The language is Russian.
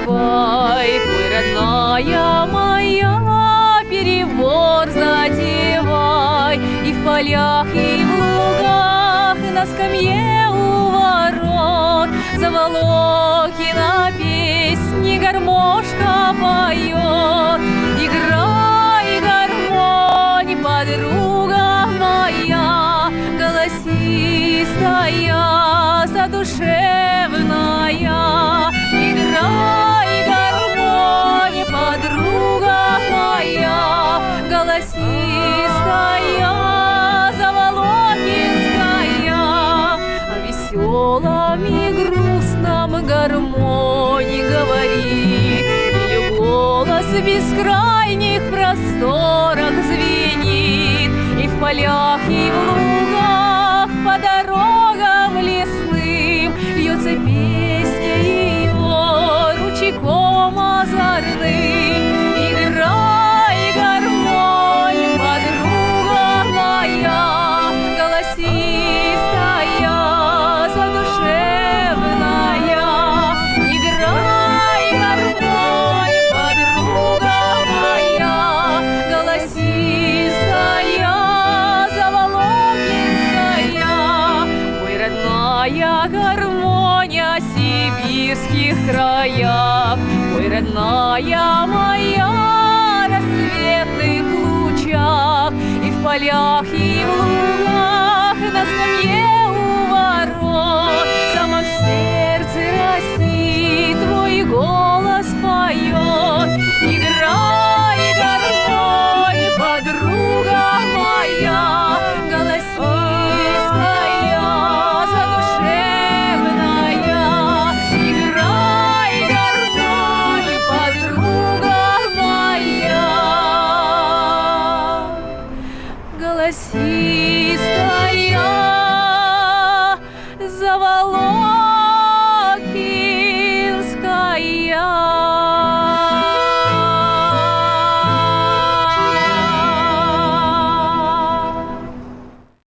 запевай, пой, родная моя, перебор затевай. И в полях, и в лугах, и на скамье у ворот Заволокина песни гармошка поет. Играй, гармонь, подруга моя, голосистая, задушевная. Играй, гармонь, подруга моя, голосистая, заволокинская. О веселом и грустном гармонь говорит, ее голос в бескрайних просторах звенит. И в полях, и в лугах, по дорогам лесным льется песня ее ручейком озорным. Играй, гармонь, подруга моя, голосистая, задушевная. Играй, гармонь, подруга моя, голосистая, заволокинская. Ой, родная гармония сибирских краях, ой, родная моя, рассветных лучах. И в полях, и в лугах, на скамье у ворот